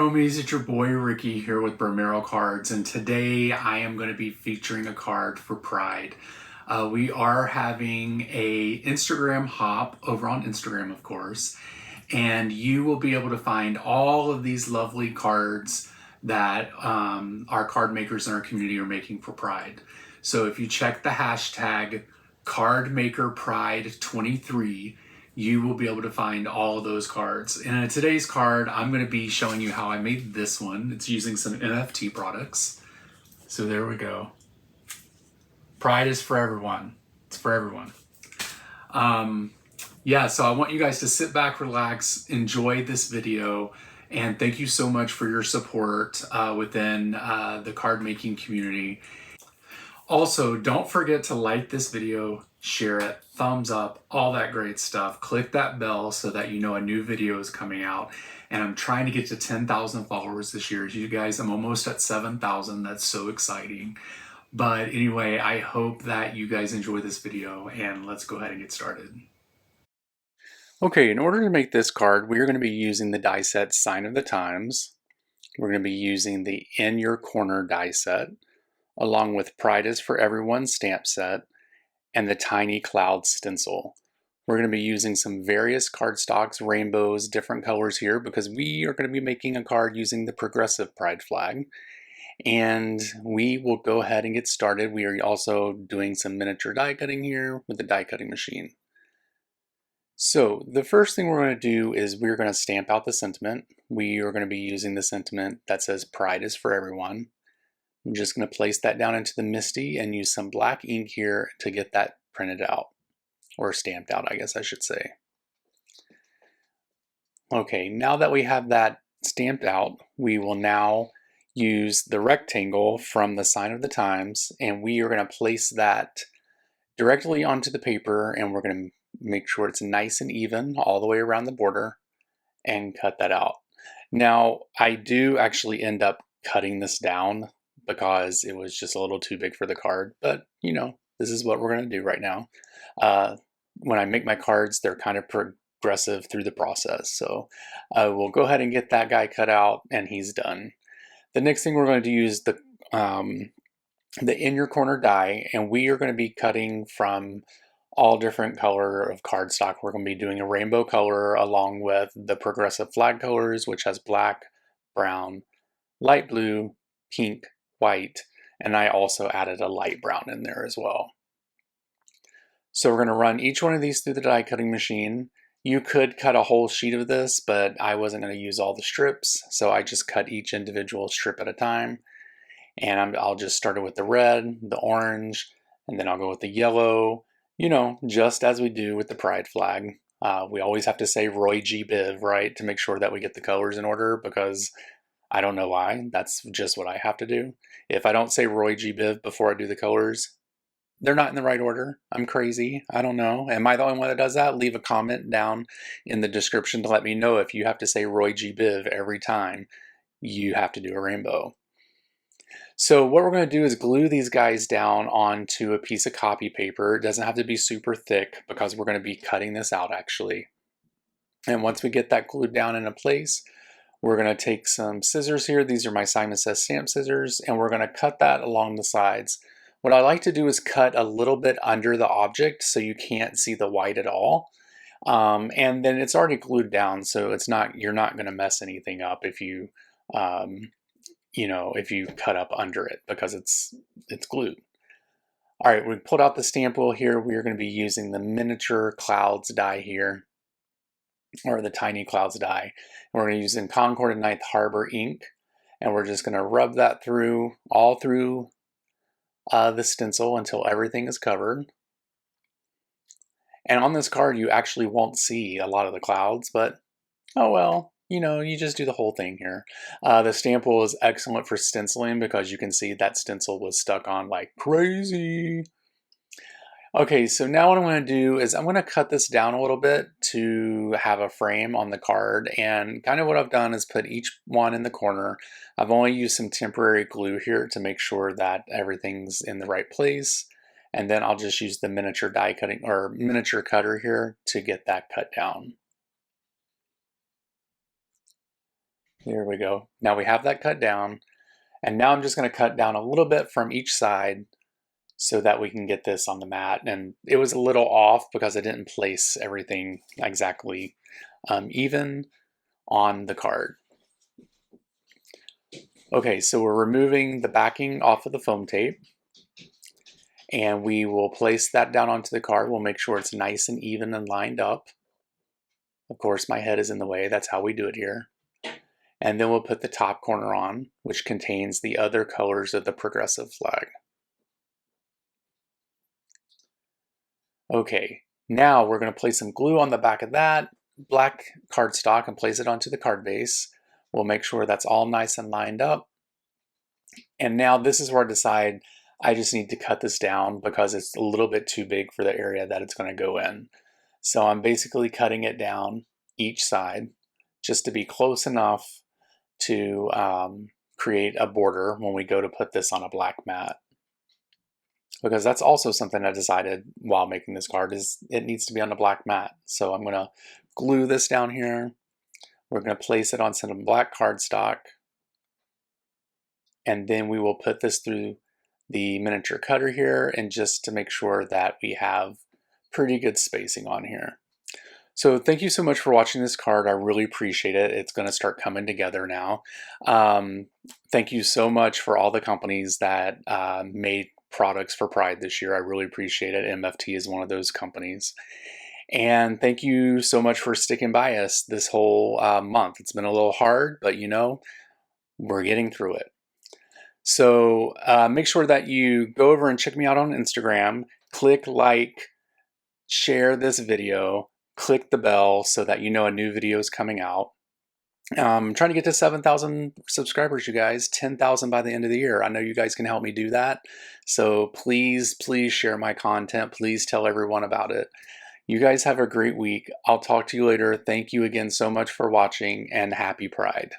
Romies, it's your boy Ricky here with Bromero Cards, and today I am going to be featuring a card for Pride. We are having a Instagram hop over on Instagram, of course, and you will be able to find all of these lovely cards that our card makers in our community are making for Pride. So if you check the hashtag CardMakerPride23, you will be able to find all of those cards. And in today's card, I'm going to be showing you how I made this one. It's using some NFT products. So there we go. Pride is for everyone. It's for everyone. Yeah, so I want you guys to sit back, relax, enjoy this video, and thank you so much for your support within the card making community. Also, don't forget to like this video, share it, thumbs up, all that great stuff. Click that bell so that you know a new video is coming out. And I'm trying to get to 10,000 followers this year. You guys, I'm almost at 7,000. That's so exciting. But anyway, I hope that you guys enjoy this video, and let's go ahead and get started. Okay, in order to make this card, we're going to be using the die set Sign of the Times. We're going to be using the In Your Corner die set, along with Pride is for Everyone stamp set, and the Tiny Cloud stencil. We're going to be using some various cardstocks, rainbows, different colors here, because we are going to be making a card using the Progressive Pride flag. And we will go ahead and get started. We are also doing some miniature die cutting here with the die cutting machine. So the first thing we're going to do is we're going to stamp out the sentiment. We are going to be using the sentiment that says Pride is for Everyone. I'm just going to place that down into the MISTI and use some black ink here to get that printed out, or stamped out, I guess I should say. Okay, now that we have that stamped out, we will now use the rectangle from the Sign of the Times, and we are going to place that directly onto the paper, and we're going to make sure it's nice and even all the way around the border and cut that out. Now, I do actually end up cutting this down because it was just a little too big for the card, but you know, this is what we're going to do right now. When I make my cards, they're kind of progressive through the process. So we'll go ahead and get that guy cut out, and he's done. The next thing we're going to do is the In Your Corner die, and we are going to be cutting from all different color of cardstock. We're going to be doing a rainbow color along with the Progressive flag colors, which has black, brown, light blue, pink, white, and I also added a light brown in there as well. So we're going to run each one of these through the die cutting machine. You could cut a whole sheet of this, but I wasn't going to use all the strips, so I just cut each individual strip at a time. And I'll just start it with the red, the orange, and then I'll go with the yellow, you know, just as we do with the Pride flag. We always have to say Roy G. Biv, right, to make sure that we get the colors in order, because I don't know why. That's just what I have to do. If I don't say Roy G. Biv before I do the colors, they're not in the right order. I'm crazy. I don't know. Am I the only one that does that? Leave a comment down in the description to let me know if you have to say Roy G. Biv every time you have to do a rainbow. So what we're going to do is glue these guys down onto a piece of copy paper. It doesn't have to be super thick because we're going to be cutting this out actually. And once we get that glued down into place, we're going to take some scissors here. These are my Simon Says stamp scissors, and we're going to cut that along the sides. What I like to do is cut a little bit under the object so you can't see the white at all. And then it's already glued down, so you're not going to mess anything up if you if you cut up under it, because it's glued. All right, we pulled out the stamp wheel here. We're going to be using the miniature clouds die here, or the Tiny Clouds die. And we're going to use in Concord and Ninth Harbor ink, and we're just going to rub that through, all through the stencil until everything is covered. And on this card, you actually won't see a lot of the clouds, but oh well, you know, you just do the whole thing here. The stamp wheel is excellent for stenciling because you can see that stencil was stuck on like crazy. Okay, so now what I'm going to do is I'm going to cut this down a little bit to have a frame on the card, and kind of what I've done is put each one in the corner. I've only used some temporary glue here to make sure that everything's in the right place, and then I'll just use the miniature die cutting or miniature cutter here to get that cut down. There we go. Now we have that cut down, and now I'm just going to cut down a little bit from each side so that we can get this on the mat. And it was a little off because I didn't place everything exactly even on the card. Okay, so we're removing the backing off of the foam tape, and we will place that down onto the card. We'll make sure it's nice and even and lined up. Of course, my head is in the way. That's how we do it here. And then we'll put the top corner on, which contains the other colors of the Progressive flag. Okay, now we're going to place some glue on the back of that black cardstock and place it onto the card base. We'll make sure that's all nice and lined up. And now this is where I decide I just need to cut this down because it's a little bit too big for the area that it's going to go in. So I'm basically cutting it down each side just to be close enough to create a border when we go to put this on a black mat. Because that's also something I decided while making this card is it needs to be on a black mat. So I'm going to glue this down here. We're going to place it on some black cardstock. And then we will put this through the miniature cutter here, and just to make sure that we have pretty good spacing on here. So thank you so much for watching this card. I really appreciate it. It's going to start coming together now. Thank you so much for all the companies that made products for Pride this year. I really appreciate it. MFT is one of those companies. And thank you so much for sticking by us this whole month. It's been a little hard, but you know, we're getting through it. So make sure that you go over and check me out on Instagram, click like, share this video, click the bell so that you know a new video is coming out. I'm trying to get to 7,000 subscribers, you guys, 10,000 by the end of the year. I know you guys can help me do that. So please, please share my content. Please tell everyone about it. You guys have a great week. I'll talk to you later. Thank you again so much for watching, and happy Pride.